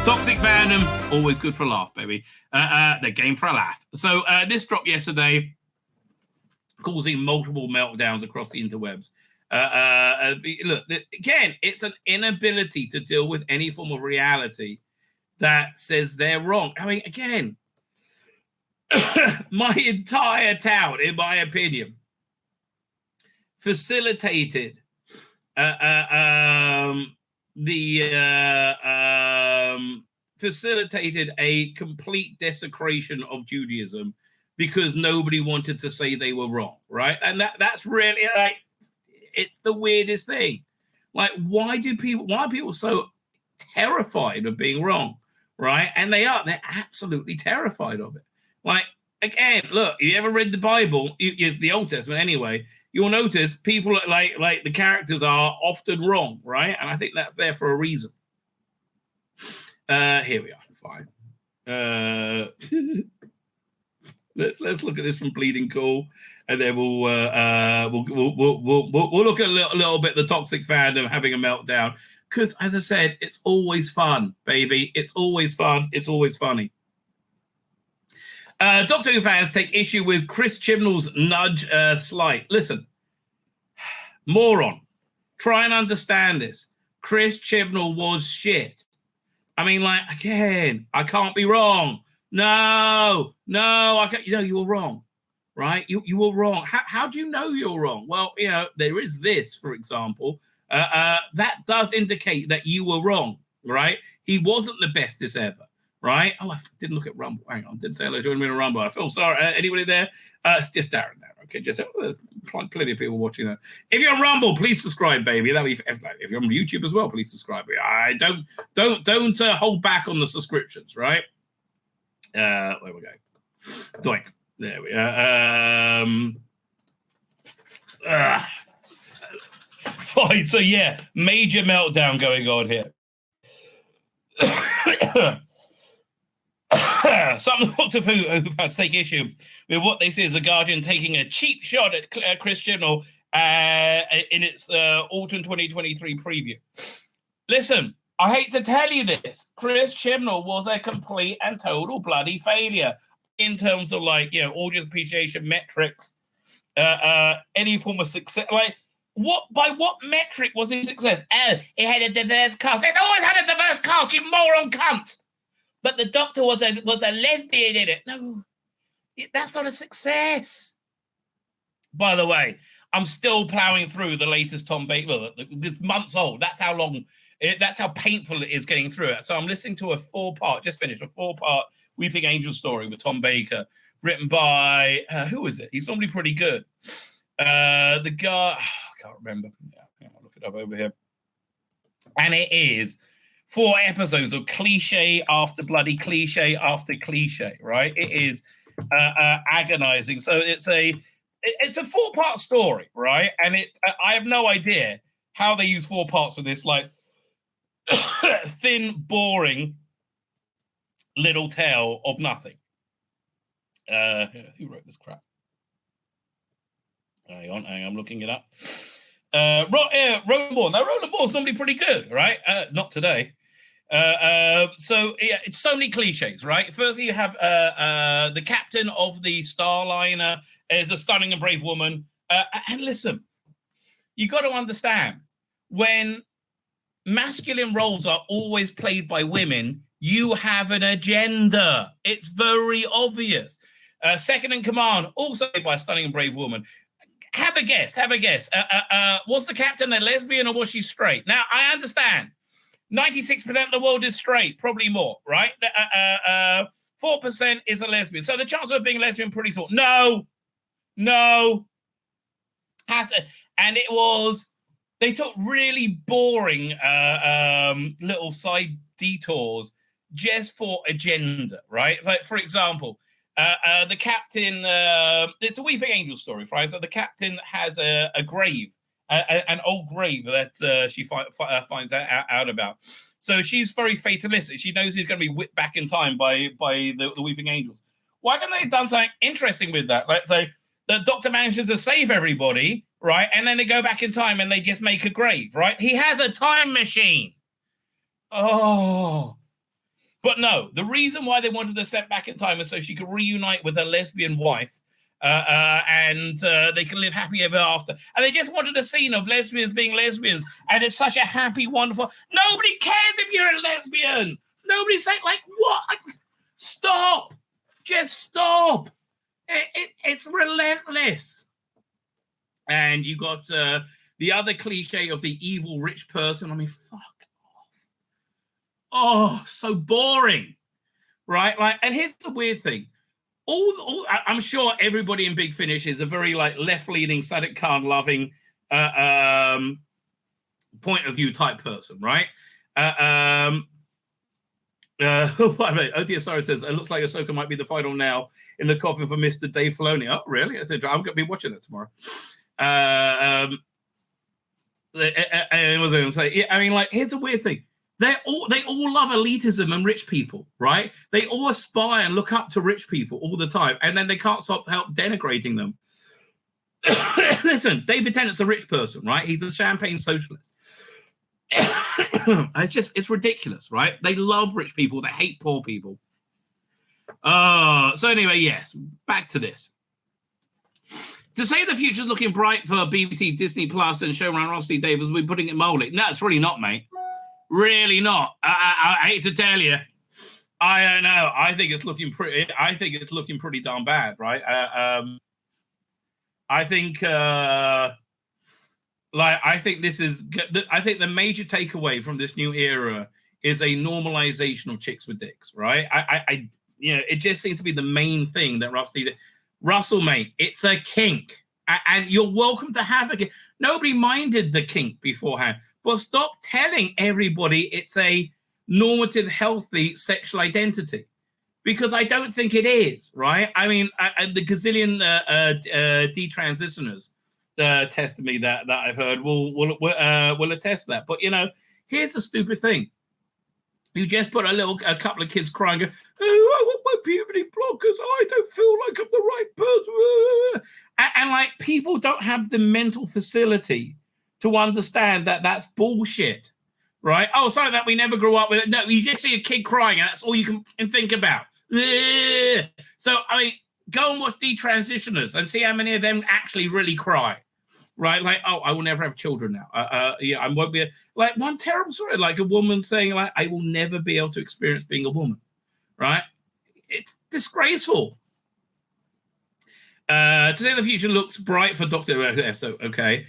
Toxic Fandom, always good for a laugh, baby. The game for a laugh. So this dropped yesterday, causing multiple meltdowns across the interwebs. Look, again, it's an inability to deal with any form of reality that says they're wrong. I mean, again, my entire town, in my opinion, facilitated facilitated a complete desecration of Judaism because nobody wanted to say they were wrong, right? And that's really like, it's the weirdest thing. Like, why are people so terrified of being wrong, right? And they're absolutely terrified of it. Like, again, look, you ever read the Bible, the Old Testament anyway, you'll notice people like the characters are often wrong, right? And I think that's there for a reason. Here we are. Fine. Let's look at this from Bleeding Cool, and then we'll look at a little bit the Toxic Fandom having a meltdown. Because, as I said, it's always fun, baby. It's always fun. It's always funny. Doctor Who fans take issue with Chris Chibnall's nudge slight. Listen, moron, try and understand this. Chris Chibnall was shit. I mean, like, again, I can't be wrong. No, I can't. You were wrong, right? You were wrong. How do you know you're wrong? Well, there is this, for example. That does indicate that you were wrong, right? He wasn't the bestest ever. Right? Oh, I didn't look at Rumble. Hang on, didn't say hello to anyone in Rumble. I feel sorry. Anybody there? It's just Darren there. Okay, just plenty of people watching that. If you're on Rumble, please subscribe, baby. That'd be if you're on YouTube as well. Please subscribe. I don't hold back on the subscriptions, right? Where we go? Doink. There we are. Fine. So yeah, major meltdown going on here. Some Doctor Who fans take issue with what they see as the Guardian taking a cheap shot at Chris Chibnall in its autumn 2023 preview. Listen, I hate to tell you this, Chris Chibnall was a complete and total bloody failure in terms of audience appreciation metrics, any form of success. Like, by what metric was his success? Oh, it had a diverse cast. It always had a diverse cast, you moron cunt. But the Doctor was a lesbian in it. No, that's not a success. By the way, I'm still plowing through the latest Tom Baker. Well, it's months old. That's how long. That's how painful it is getting through it. So I'm listening to a 4-part, just finished, a 4-part Weeping Angel story with Tom Baker, written by who is it? He's normally pretty good. The guy, I can't remember. Yeah, I'll look it up over here. And it is 4 episodes of cliche after bloody cliche after cliche, right? It is agonizing. So it's a 4-part story, right? And I have no idea how they use 4 parts for this, like thin, boring little tale of nothing. Who wrote this crap? Hang on, I'm looking it up. Roland Moore. Now, Roland Moore's normally pretty good, right? Not today. So yeah, it's so many cliches, right? Firstly, you have the captain of the Starliner is a stunning and brave woman. And listen, you got to understand, when masculine roles are always played by women, you have an agenda. It's very obvious. Second in command, also played by a stunning and brave woman. Have a guess. Was the captain a lesbian or was she straight? Now, I understand. 96% of the world is straight, probably more, right? 4% is a lesbian. So the chance of being lesbian pretty small. No. And it was, they took really boring little side detours just for agenda, right? Like, for example, the captain, it's a Weeping Angel story, right? So the captain has a grave, an old grave that she finds out about. So she's very fatalistic. She knows he's going to be whipped back in time by the Weeping Angels. Why can't they have done something interesting with that? Like, so the Doctor manages to save everybody, right? And then they go back in time and they just make a grave, right? He has a time machine. Oh, But no, the reason why they wanted her sent back in time is so she could reunite with her lesbian wife, and they can live happy ever after. And they just wanted a scene of lesbians being lesbians, and it's such a happy, wonderful. Nobody cares if you're a lesbian. Nobody's saying, like, what? Stop. Just stop. It's relentless. And you got the other cliche of the evil rich person. I mean, fuck off. Oh, so boring, right? Like, and here's the weird thing. I'm sure everybody in Big Finish is a very like left-leaning, Sadiq Khan loving point of view type person, right? Otheosaurus says, it looks like Ahsoka might be the final nail in the coffin for Mr. Dave Filoni. Oh, really? I said, I'm going to be watching that tomorrow. I was going to say, yeah, I mean, like, here's the weird thing. They all love elitism and rich people, right? They all aspire and look up to rich people all the time, and then they can't help denigrating them. Listen, David Tennant's a rich person, right? He's a champagne socialist. It's ridiculous, right? They love rich people. They hate poor people. So anyway, yes, back to this. To say the future's looking bright for BBC, Disney Plus, and showrunner Rusty Davis, we're putting it mildly. No, it's really not, mate. Really not. I hate to tell you. I don't know. I think it's looking pretty darn bad, right? I think the major takeaway from this new era is a normalization of chicks with dicks, right? It just seems to be the main thing that Russell, mate, it's a kink, and you're welcome to have a kink. Nobody minded the kink beforehand. Well, stop telling everybody it's a normative, healthy sexual identity, because I don't think it is, right? I mean, the gazillion detransitioners test me that I've heard will attest to that. But, here's the stupid thing. You just put a couple of kids crying, go, oh, I want my puberty blockers. I don't feel like I'm the right person. And like, people don't have the mental facility to understand that that's bullshit, right? Oh, sorry that we never grew up with it. No, you just see a kid crying, and that's all you can think about. So, I mean, go and watch Detransitioners and see how many of them actually really cry, right? Like, oh, I will never have children now. I won't be like one terrible story, like a woman saying, like, I will never be able to experience being a woman, right? It's disgraceful. To say the future looks bright for Dr. So, okay.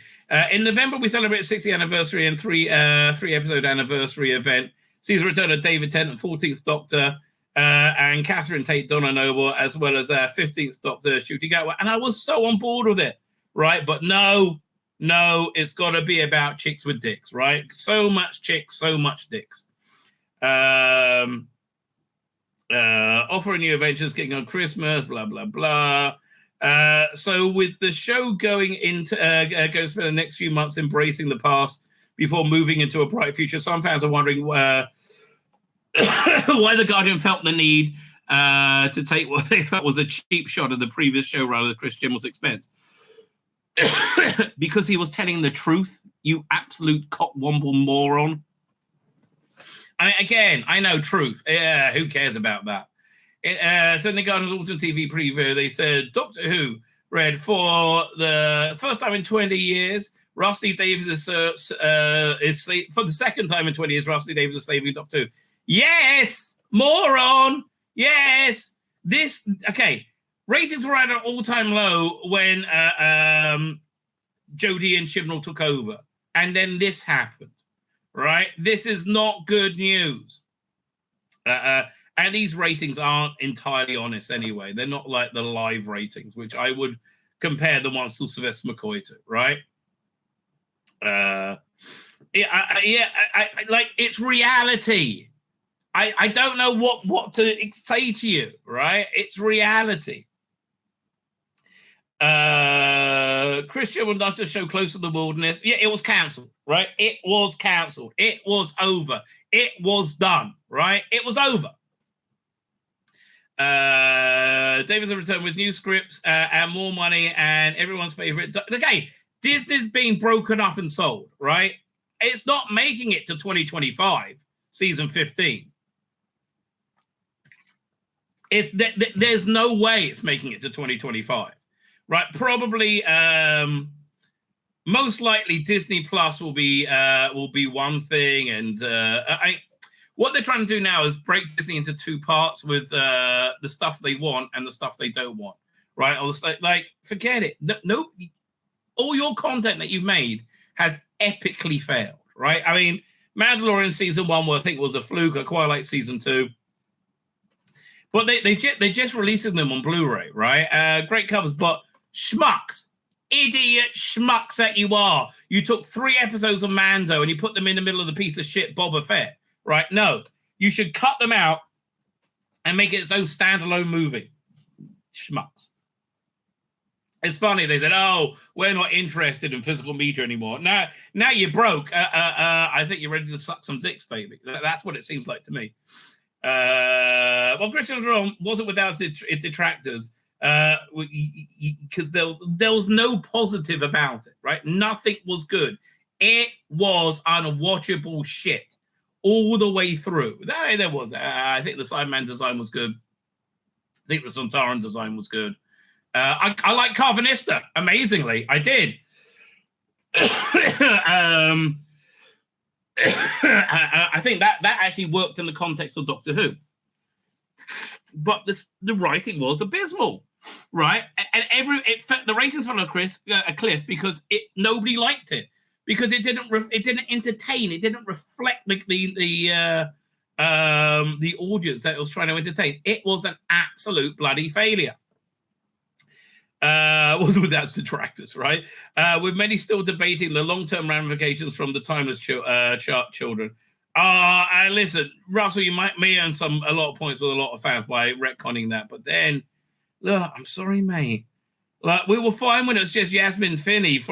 In November, we celebrate 60th anniversary and three episode anniversary event. Sees the return of David Tennant, 14th Doctor, and Catherine Tate Donna Noble, as well as 15th Doctor Ncuti Gatwa. And I was so on board with it, right? But no, it's got to be about chicks with dicks, right? So much chicks, so much dicks. Offering new adventures, getting on Christmas, blah, blah, blah. So with the show going to spend the next few months embracing the past before moving into a bright future, some fans are wondering why the Guardian felt the need to take what they felt was a cheap shot of the previous showrunner, Chris Gimmel's expense. Because he was telling the truth, you absolute cockwomble moron. I mean, again, I know truth. Yeah, who cares about that? So in the Guardian's Autumn TV preview, they said Doctor Who read for the first time in 20 years. Rusty Davies is for the second time in 20 years. Rusty Davies is saving Doctor Who. Yes, moron. Yes, ratings were at an all-time low when Jodie and Chibnall took over, and then this happened. Right, this is not good news. And these ratings aren't entirely honest anyway. They're not like the live ratings, which I would compare the ones to Sylvester McCoy to, right? Like, it's reality. I don't know what to say to you, right? It's reality. Christian would not just show Close to the Wilderness. Yeah, it was cancelled, right? It was cancelled. It was over. It was done, right? It was over. David's returned with new scripts and more money and everyone's favorite. Okay, Disney's being broken up and sold, right? It's not making it to 2025, season 15. There's no way it's making it to 2025, right? Probably, most likely Disney Plus will be one thing, and what they're trying to do now is break Disney into two parts with the stuff they want and the stuff they don't want, right? Or like forget it. No, all your content that you've made has epically failed, right? I mean, Mandalorian season 1, I think was a fluke. I quite like season 2. But they just releasing them on Blu-ray, right? Great covers, but schmucks, idiot schmucks that you are. You took 3 episodes of Mando and you put them in the middle of the piece of shit Boba Fett, right? No, you should cut them out and make it its own standalone movie. Schmucks. It's funny, they said, oh, we're not interested in physical media anymore. Now you're broke. I think you're ready to suck some dicks, baby. That's what it seems like to me. Well, Christian wasn't without its detractors because there was no positive about it, right? Nothing was good. It was unwatchable shit all the way through. There was. I think the Sideman design was good. I think the Sontaran design was good. I like Carvanista, amazingly. I did. I think that actually worked in the context of Doctor Who. But the writing was abysmal, right? And the ratings fell a cliff because nobody liked it, because it didn't entertain. It didn't reflect the audience that it was trying to entertain. It was an absolute bloody failure. Was without detractors, right? With many still debating the long-term ramifications from the timeless children. And listen, Russell, you may earn a lot of points with a lot of fans by retconning that, but then, look, I'm sorry, mate. Like, we were fine when it was just Yasmin Finney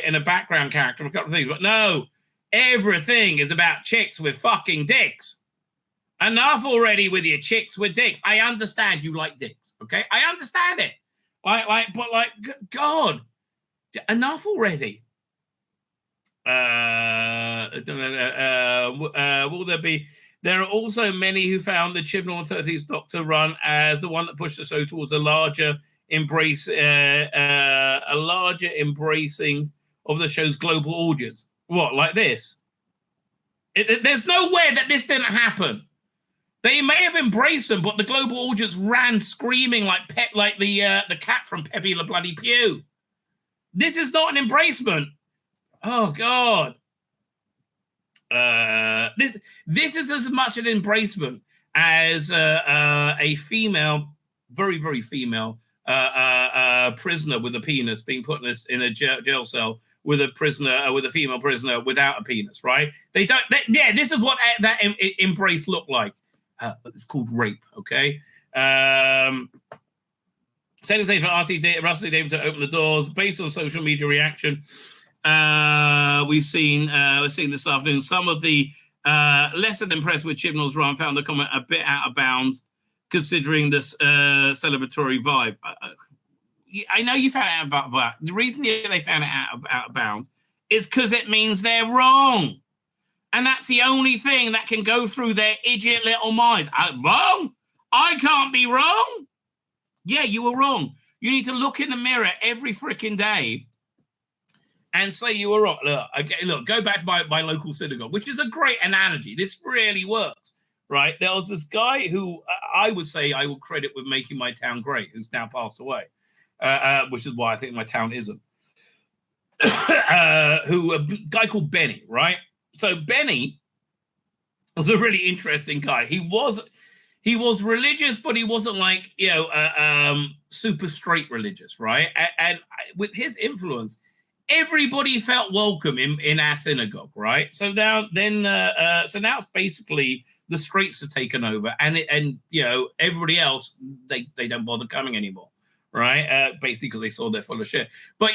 in a background character for a couple of things, but no, everything is about chicks with fucking dicks. Enough already with your chicks with dicks. I understand you like dicks, okay? I understand it. But God, enough already. Will there be? There are also many who found the Chibnall and 30s Doctor run as the one that pushed the show towards a larger embracing of the show's global audience. What, like this? There's no way that this didn't happen. They may have embraced them, but the global audience ran screaming like the cat from Pepe Le Bloody Pew. This is not an embracement. Oh God. This is as much an embracement as a female, very, very female prisoner with a penis being put in a jail cell with a female prisoner without a penis, right? This is what that embrace looked like. But it's called rape, okay? Second stage for Russell David to open the doors based on social media reaction. We've seen this afternoon some of the less than impressed with Chibnall's run found the comment a bit out of bounds, considering this celebratory vibe. I know you found out about that. The reason they found it out of bounds is because it means they're wrong. And that's the only thing that can go through their idiot little minds. I'm wrong? I can't be wrong? Yeah, you were wrong. You need to look in the mirror every freaking day and say you were wrong. Look, go back to my local synagogue, which is a great analogy. This really works, right? There was this guy who I would say I will credit with making my town great, who's now passed away, which is why I think my town isn't. A guy called Benny, right? So Benny was a really interesting guy. He was religious, but he wasn't like, super straight religious, right? And with his influence, everybody felt welcome in our synagogue, right? So now it's basically the straights have taken over, and everybody else they don't bother coming anymore, right? Basically because they saw they're full of shit. But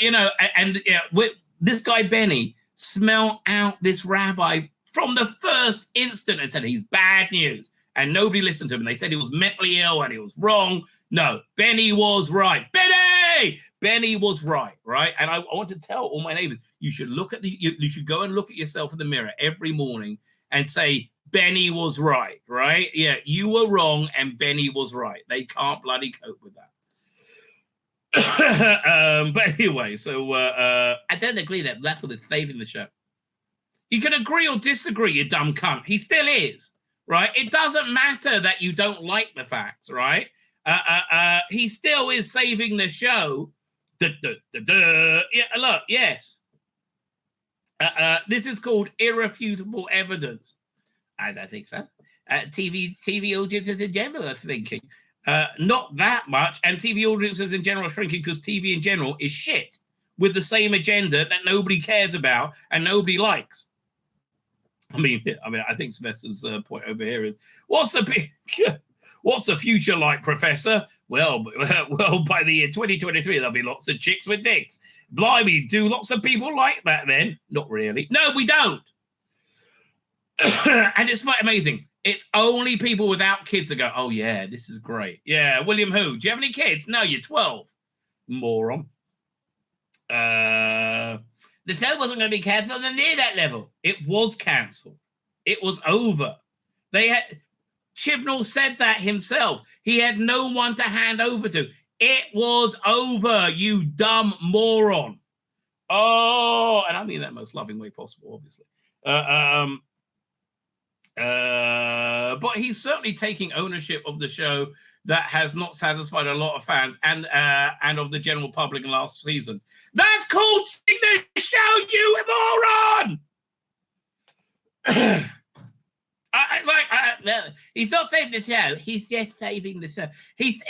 with this guy Benny, smell out this rabbi from the first instant and said he's bad news, and nobody listened to him. They said he was mentally ill and he was wrong. No, Benny was right. Benny was right, and I want to tell all my neighbors, you should go and look at yourself in the mirror every morning and say, Benny was right, right? Yeah, you were wrong and Benny was right. They can't bloody cope with that. But anyway, so I don't agree that that's what is saving the show. You can agree or disagree, you dumb cunt. He still is, right? It doesn't matter that you don't like the facts, right? He still is saving the show. Yeah, look, yes. This is called irrefutable evidence. I don't think so. TV audiences in general are thinking. Not that much, and TV audiences in general are shrinking because TV in general is shit with the same agenda that nobody cares about and nobody likes. I mean, I think Sylvester's point over here is, what's the future like, Professor? Well, by the year 2023, there'll be lots of chicks with dicks. Blimey, do lots of people like that then? Not really. No, we don't. And it's quite amazing. It's only people without kids that go, oh, yeah, this is great. Yeah, William who? Do you have any kids? No, you're 12. Moron. The show wasn't going to be cancelled near that level. It was cancelled. It was over. Chibnall said that himself. He had no one to hand over to. It was over, you dumb moron. Oh, and I mean that in the most loving way possible, obviously. But he's certainly taking ownership of the show that has not satisfied a lot of fans and of the general public in last season. That's called saving the show, you moron! He's not saving the show. He's just saving the show. He's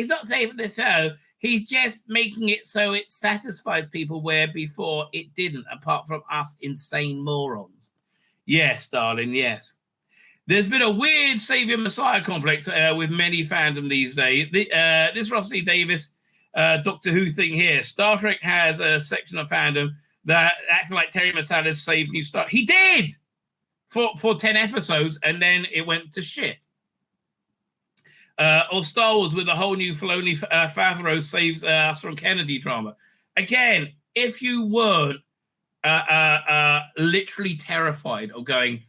not saving the show. He's just making it so it satisfies people where before it didn't, apart from us insane morons. Yes, darling, yes. There's been a weird Savior Messiah complex with many fandom these days. This Ross Lee Davis Doctor Who thing here. Star Trek has a section of fandom that acts like Terry Matalas saved New Star. He did for 10 episodes, and then it went to shit. Or Star Wars with a whole new Filoni Favreau saves us from Kennedy drama. Again, if you weren't literally terrified of going,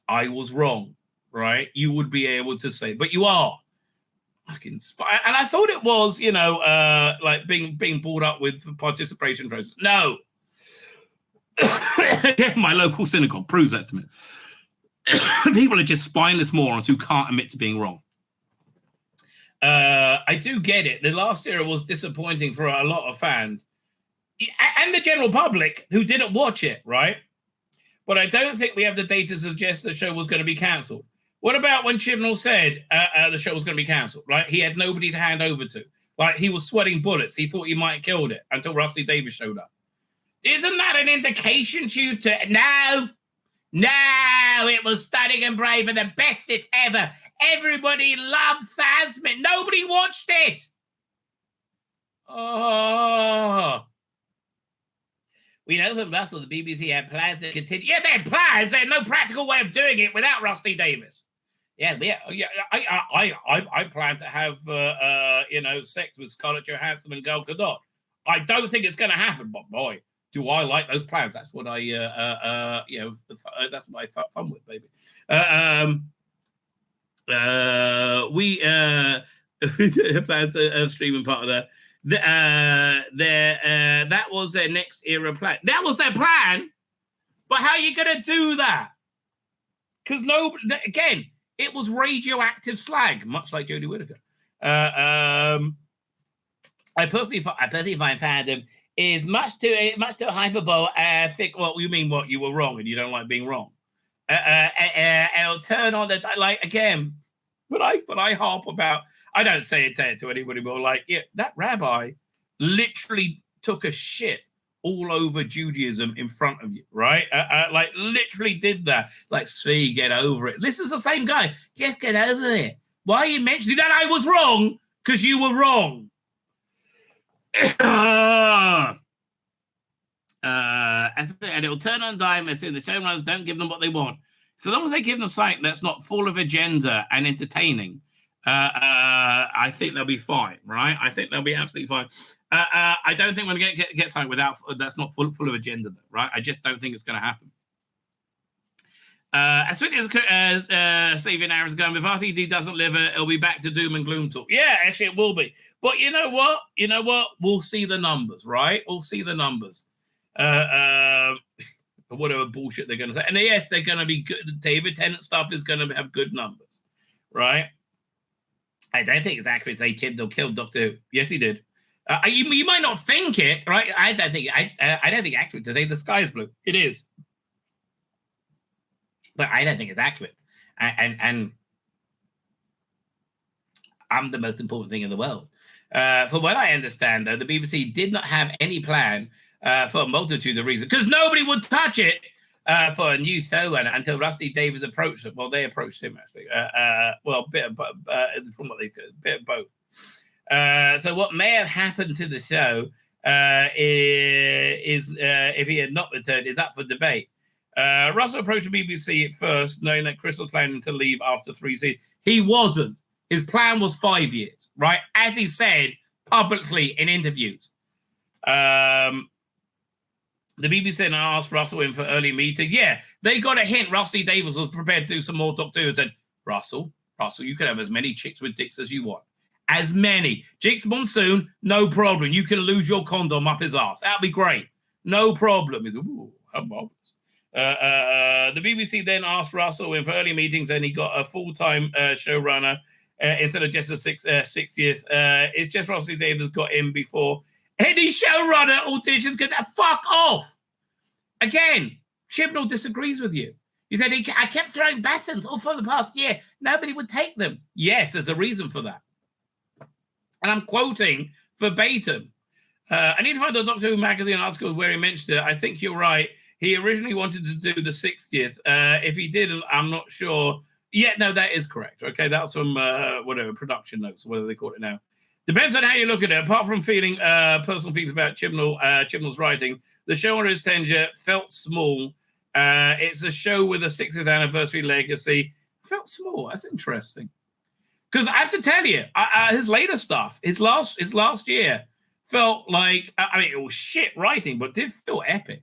I was wrong, right? You would be able to say, but you are. Fucking spy. And I thought it was, like being brought up with participation trophies. No. My local synagogue proves that to me. People are just spineless morons who can't admit to being wrong. I do get it. The last era was disappointing for a lot of fans and the general public who didn't watch it, right? But I don't think we have the data to suggest the show was going to be cancelled. What about when Chibnall said the show was going to be cancelled, right? He had nobody to hand over to. Like, he was sweating bullets. He thought he might have killed it until Rusty Davis showed up. Isn't that an indication to you No, it was stunning and brave and the best it's ever. Everybody loved Sasmin. Nobody watched it. Oh. We know from Russell the BBC had plans to continue. Yeah, they had plans. They had no practical way of doing it without Rusty Davis. Yeah. I plan to have sex with Scarlett Johansson and Gal Gadot. I don't think it's going to happen, but boy, do I like those plans. That's what that's what I thought fun with, baby. We plans a streaming part of that. That was their next era plan. That was their plan, but how are you going to do that? Because again, it was radioactive slag, much like Jodie Whittaker. I personally find fandom is much too hyperbole. Think, well, you mean what? You were wrong, and you don't like being wrong. It'll turn on the like again. But I harp about. I don't say it to anybody, but like, yeah, that rabbi literally took a shit all over Judaism in front of you, right? Like, literally did that. Like, Tzvi, get over it. This is the same guy. Just get over it. Why are you mentioning that I was wrong? Because you were wrong. And it will turn on a dime as soon as the showrunners don't give them what they want. So long as they give them something that's not full of agenda and entertaining, I think they'll be fine, right? I think they'll be absolutely fine. I don't think we're going to get something that's not full of agenda, right? I just don't think it's going to happen. As soon as Saving Aaron's going, if RTD doesn't live it, it'll be back to doom and gloom talk. Yeah, actually, it will be. But you know what? We'll see the numbers, right? We'll see the numbers. Whatever bullshit they're going to say. And yes, they're going to be good. The David Tennant stuff is going to have good numbers, right? I don't think it's accurate to say Chibnall killed Doctor Who. Yes, he did. You might not think it, right? I don't think accurate to say the sky is blue. It is. But I don't think it's accurate. And I'm the most important thing in the world. From what I understand, though, the BBC did not have any plan for a multitude of reasons, because nobody would touch it for a new showrunner until Rusty Davies approached them. Well, they approached him, actually. From what they could, a bit of both. So what may have happened to the show is if he had not returned, is up for debate. Russell approached the BBC at first, knowing that Chris was planning to leave after 3 seasons. He wasn't. His plan was 5 years, right? As he said publicly in interviews. The BBC asked Russell in for early meeting. Yeah, they got a hint. Rusty Davies was prepared to do some more Doctor Who and said, Russell, you can have as many chicks with dicks as you want. As many. Jigs Monsoon, no problem. You can lose your condom up his ass. That'd be great. No problem. He's, ooh, how marvelous. The BBC then asked Russell in for early meetings, and he got a full-time showrunner instead of just a 60th. It's just Rusty Davies got in before any showrunner auditions could fuck off. Again, Chibnall disagrees with you. He said, I kept throwing basins all for the past year. Nobody would take them. Yes, there's a reason for that. And I'm quoting verbatim. I need to find the Doctor Who magazine article where he mentioned it. I think you're right. He originally wanted to do the 60th. If he didn't, I'm not sure. Yeah, no, that is correct. Okay, that's from whatever, production notes, whatever they call it now. Depends on how you look at it. Apart from feeling personal feelings about Chibnall's writing, the show on his tenure felt small. It's a show with a 60th anniversary legacy. Felt small. That's interesting. Because I have to tell you, his later stuff, his last year, felt like, I mean, it was shit writing, but did feel epic.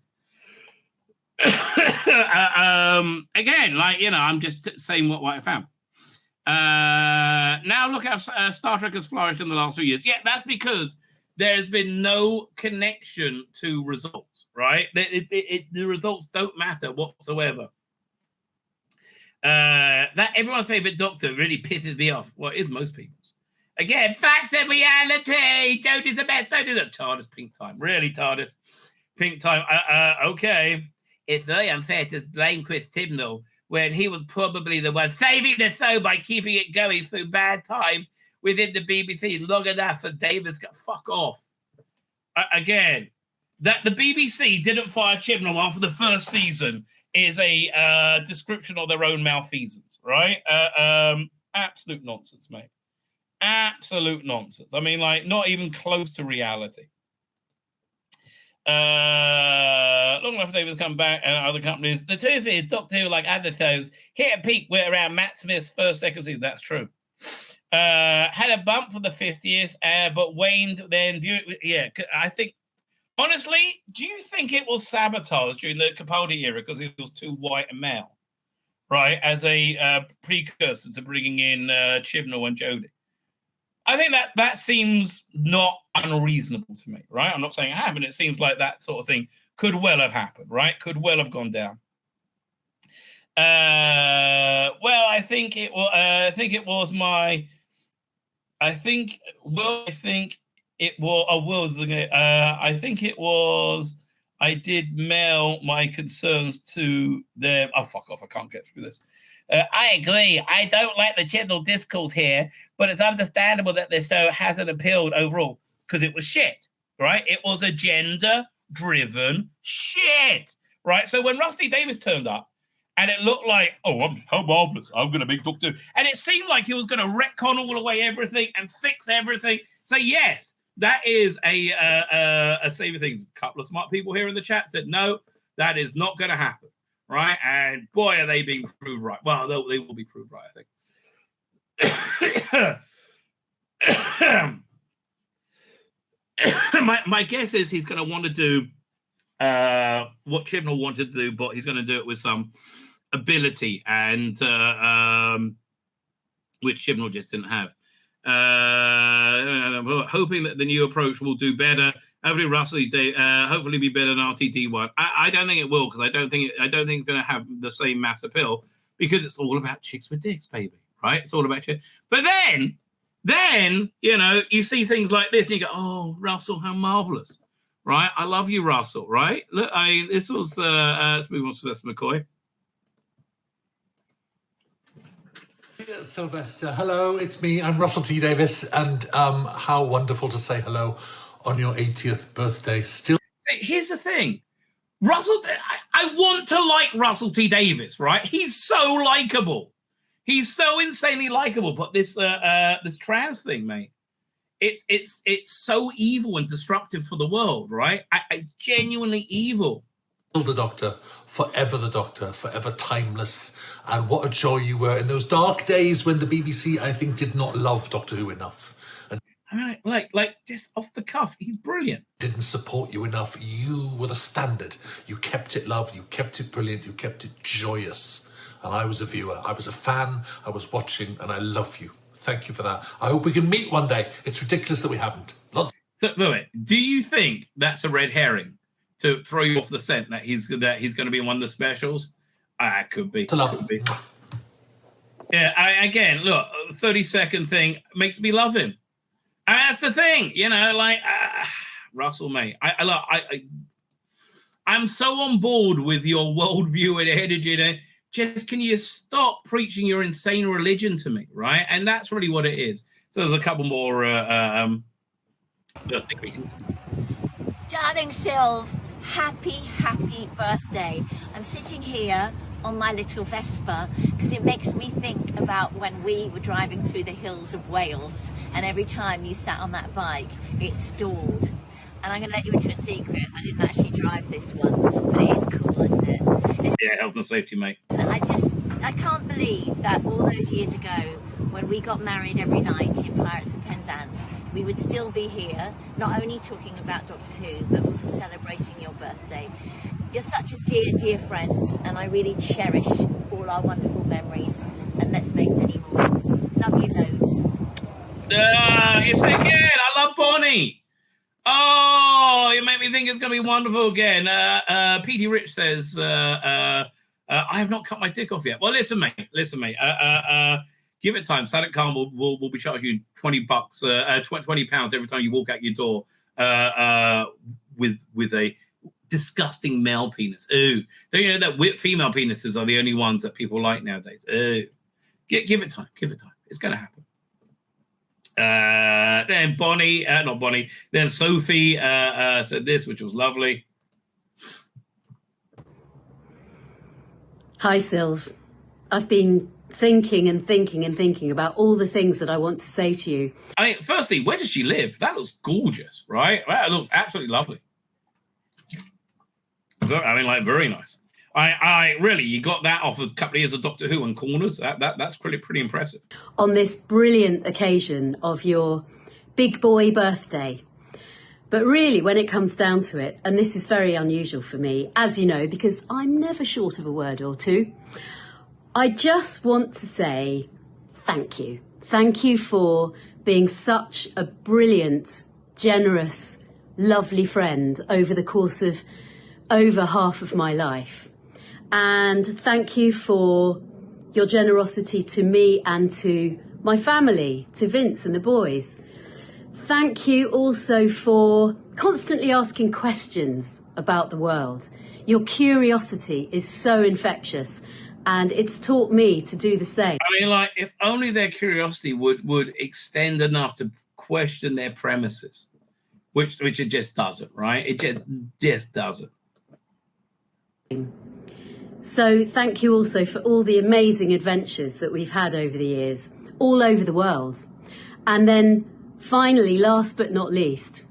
Again, like, I'm just saying what I found. Now look how Star Trek has flourished in the last few years. Yeah, that's because there's been no connection to results, right? The results don't matter whatsoever. That everyone's favorite Doctor really pisses me off. Well, it is most people's. Again, facts and reality. Jodie's the best. Don't do that. TARDIS, pink time. Really, TARDIS, pink time. Okay. It's very unfair to blame Chris Chibnall when he was probably the one saving the show by keeping it going through bad times within the BBC long enough for Davis to fuck off. Again, that the BBC didn't fire Chibnall after the first season is a description of their own malfeasance, right? Absolute nonsense, mate. Absolute nonsense. I mean, like, not even close to reality. Long enough Davis come back and other companies. The truth is, Doctor Who, like other shows, hit a peak where around Matt Smith's first, second season. That's true. Had a bump for the 50th, but waned then. Yeah, I think, honestly, do you think it was sabotage during the Capaldi era because it was too white and male, right? As a precursor to bringing in Chibnall and Jodie. I think that seems not unreasonable to me, right? I'm not saying it happened. It seems like that sort of thing could well have happened, right? Could well have gone down. Well, I think it was. I think it was. I did mail my concerns to them. Oh, fuck off! I can't get through this. I agree. I don't like the general discourse here, but it's understandable that the show hasn't appealed overall because it was shit, right? It was agenda-driven shit, right? So when Rusty Davies turned up, and it looked like, how marvelous, I'm going to make Doctor Who. And it seemed like he was going to retcon all away everything and fix everything. So yes, that is a saving thing. A couple of smart people here in the chat said, no, that is not going to happen. Right, and boy, are they being proved right. Well, they will be proved right, I think. My guess is he's going to want to do what Chibnall wanted to do, but he's going to do it with some ability, and which Chibnall just didn't have. I'm hoping that the new approach will do better. Hopefully, hopefully be better than RTD1. I don't think it will, because I don't think it's going to have the same mass appeal, because it's all about chicks with dicks, baby. Right? It's all about chicks. But then you see things like this, and you go, "Oh, Russell, how marvelous!" Right? I love you, Russell. Right? Look, this was. Let's move on to Sylvester McCoy. Sylvester, hello, it's me. I'm Russell T. Davis, and how wonderful to say hello on your 80th birthday. Still, here's the thing, Russell. I want to like Russell T. Davis, right? He's so likable. He's so insanely likable. But this trans thing, mate, it's so evil and destructive for the world, right? I genuinely evil. The Doctor, forever timeless, and what a joy you were in those dark days when the BBC, I think, did not love Doctor Who enough. And I mean, like just off the cuff, he's brilliant. Didn't support you enough. You were the standard. You kept it love. You kept it brilliant. You kept it joyous. And I was a viewer. I was a fan. I was watching, and I love you. Thank you for that. I hope we can meet one day. It's ridiculous that we haven't. So, wait, do you think that's a red herring to throw you off the scent that he's going to be in one of the specials? Could be. Could be. Yeah, again, look, 30-second thing makes me love him. And that's the thing, Russell, mate. I'm so on board with your worldview and energy. Just can you stop preaching your insane religion to me, right? And that's really what it is. So there's a couple more birthday greetings. Darling Sylv, happy birthday. I'm sitting here on my little Vespa because it makes me think about when we were driving through the hills of Wales, and every time you sat on that bike, it stalled. And I'm going to let you into a secret. I didn't actually drive this one, but it is cool, isn't it? Yeah, health and safety, mate. I can't believe that all those years ago, when we got married every night in Pirates of Penzance, we would still be here, not only talking about Doctor Who, but also celebrating your birthday. You're such a dear, dear friend, and I really cherish all our wonderful memories, and let's make many more. Love you loads. You say again, I love Bonnie. Oh, you make me think it's going to be wonderful again. Petey Rich says, I have not cut my dick off yet. Well, listen, mate. Give it time. Sadat Khan will be charging you $20, £20 every time you walk out your door with a disgusting male penis. Ooh. Don't you know that female penises are the only ones that people like nowadays? Ooh. Give it time. Give it time. It's going to happen. Then not Bonnie. Then Sophie said this, which was lovely. Hi, Sylv. I've been thinking about all the things that I want to say to you. I mean, firstly, where does she live? That looks gorgeous, right? That looks absolutely lovely. Very nice. I really, you got that off a couple of years of Doctor Who and Corners. That's pretty impressive. On this brilliant occasion of your big boy birthday. But really, when it comes down to it, and this is very unusual for me, as you know, because I'm never short of a word or two, I just want to say thank you. Thank you for being such a brilliant, generous, lovely friend over the course of over half of my life. And thank you for your generosity to me and to my family, to Vince and the boys. Thank you also for constantly asking questions about the world. Your curiosity is so infectious, and it's taught me to do the same. I mean, if only their curiosity would extend enough to question their premises, which it just doesn't, right? It just doesn't. So thank you also for all the amazing adventures that we've had over the years, all over the world. And then finally, last but not least,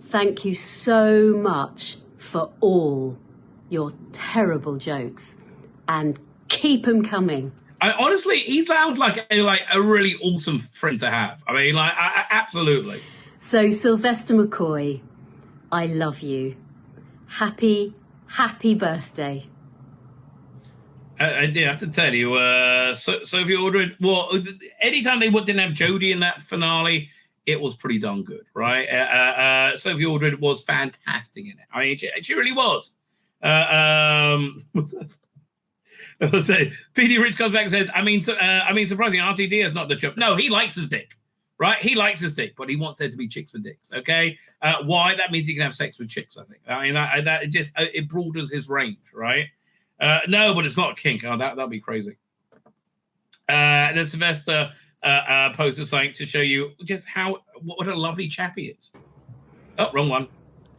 thank you so much for all your terrible jokes, and keep them coming. Honestly, he sounds like a really awesome friend to have. I mean, absolutely. So Sylvester McCoy, I love you. Happy birthday. I do have to tell you, Sophie Aldred, well, anytime they didn't have Jodie in that finale, it was pretty darn good, right? Sophie Aldred was fantastic in it. I mean, she really was. PD Rich comes back and says, I mean, surprisingly, RTD is not the job. No, he likes his dick, right? He likes his dick, but he wants there to be chicks with dicks, okay? Why? That means he can have sex with chicks, I think. I mean, that it broadens his range, right? No, but it's not a kink. Oh, that'd be crazy. And then Sylvester posted something to show you just what a lovely chap he is. Oh, wrong one.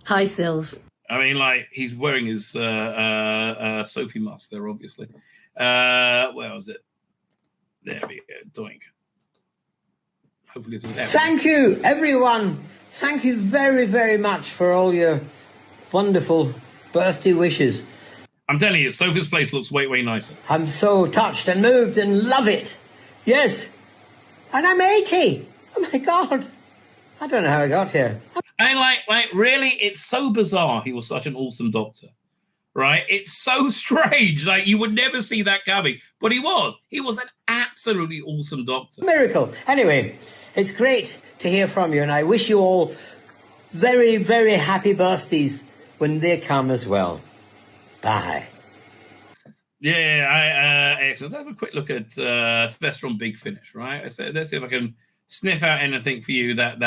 Hi, Sylv. I mean, like, he's wearing his Sophie mask there, obviously. Where was it? There we go. Doink. Hopefully it's there. Thank you, everyone. Thank you very, very much for all your wonderful birthday wishes. I'm telling you, Sophie's place looks way, way nicer. I'm so touched and moved and love it. Yes. And I'm 80. Oh, my God. I don't know how I got here. And like, really, it's so bizarre he was such an awesome doctor, right? It's so strange. Like, you would never see that coming. But he was. He was an absolutely awesome doctor. Miracle. Anyway, it's great to hear from you. And I wish you all very, very happy birthdays when they come as well. Bye. Yeah, excellent. Let's have a quick look at Sylvester on Big Finish, right? Let's see if I can sniff out anything for you that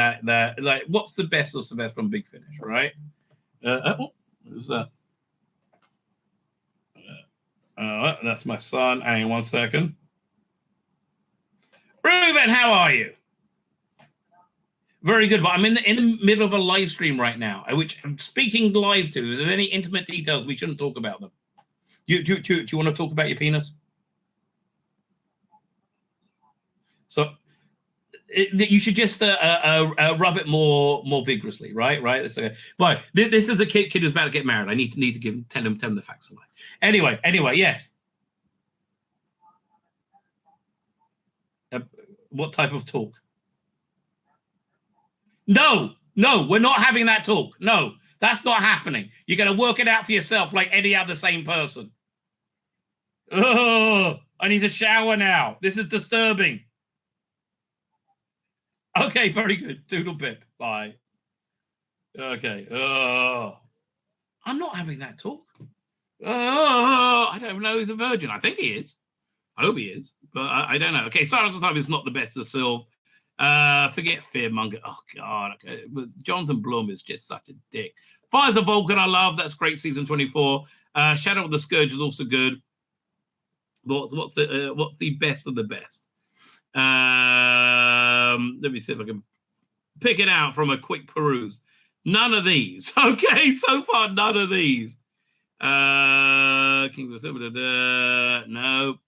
like, what's the best of Sylvester on Big Finish, right? Who's that? That's my son. Hang on 1 second. Reuven, how are you? Very good. But I'm in the middle of a live stream right now, which I'm speaking live to. Is there any intimate details? We shouldn't talk about them. Do you want to talk about your penis? So you should just rub it more vigorously, right? Right. That's okay. Right. This is a kid who's about to get married. I need to tell him the facts of life. Anyway, yes. What type of talk? No, we're not having that talk. No, that's not happening. You're going to work it out for yourself like any other sane person. Oh, I need a shower now. This is disturbing. Okay, very good. Doodle pip. Bye. Okay. I'm not having that talk. I don't know. He's a virgin. I think he is. I hope he is, but I don't know. Okay, Cyrus Time is not the best of Sylv. Forget Fearmonger. Oh, God. Okay. Jonathan Blum is just such a dick. Fires of Vulcan, I love. That's great. Season 24. Shadow of the Scourge is also good. What's the best of the best? Let me see if I can pick it out from a quick peruse. None of these. Okay, so far, none of these. King of Silver. No.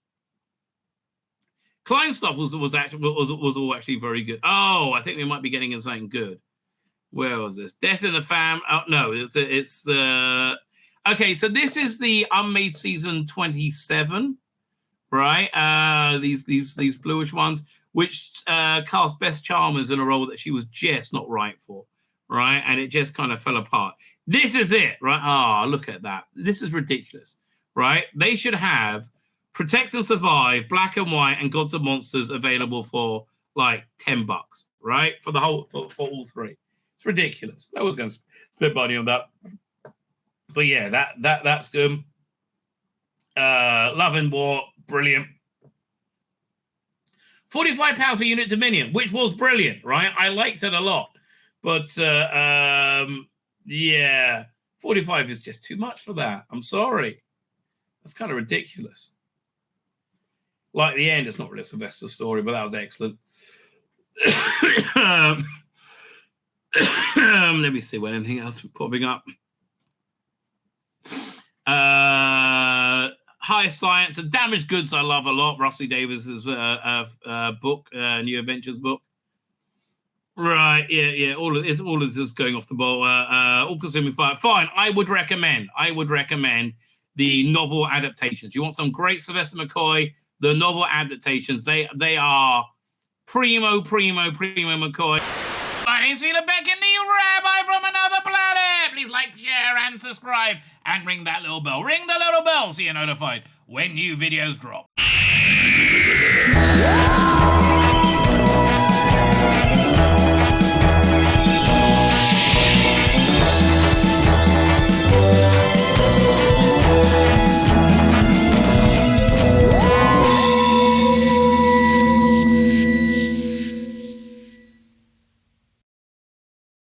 Klein stuff was all actually very good. Oh, I think we might be getting into something good. Where was this? Death in the Fam. Oh no, it's okay. So this is the Unmade season 27, right? These bluish ones, which cast Beth Chalmers in a role that she was just not right for, right? And it just kind of fell apart. This is it, right? Ah, look at that. This is ridiculous, right? They should have Protect and Survive, Black and White, and Gods and Monsters available for like $10, right? For all three. It's ridiculous. I was going to spend money on that. But yeah, that's good. Love and War, brilliant. £45 a unit Dominion, which was brilliant, right? I liked it a lot. But yeah, 45 is just too much for that. I'm sorry. That's kind of ridiculous. Like the end, it's not really a Sylvester story, but that was excellent. Let me see when anything else was popping up. High Science and Damaged Goods, I love a lot. Rusty Davis's book, New Adventures book. Right, yeah. All of this is going off the ball. All Consuming Fire. Fine. I would recommend the novel adaptations. You want some great Sylvester McCoy? The novel adaptations. They are primo McCoy. My name's Tzvi Lebetkin, the Rabbi from another planet. Please like, share, and and subscribe, and ring that little bell. Ring the little bell so you're notified when new videos drop.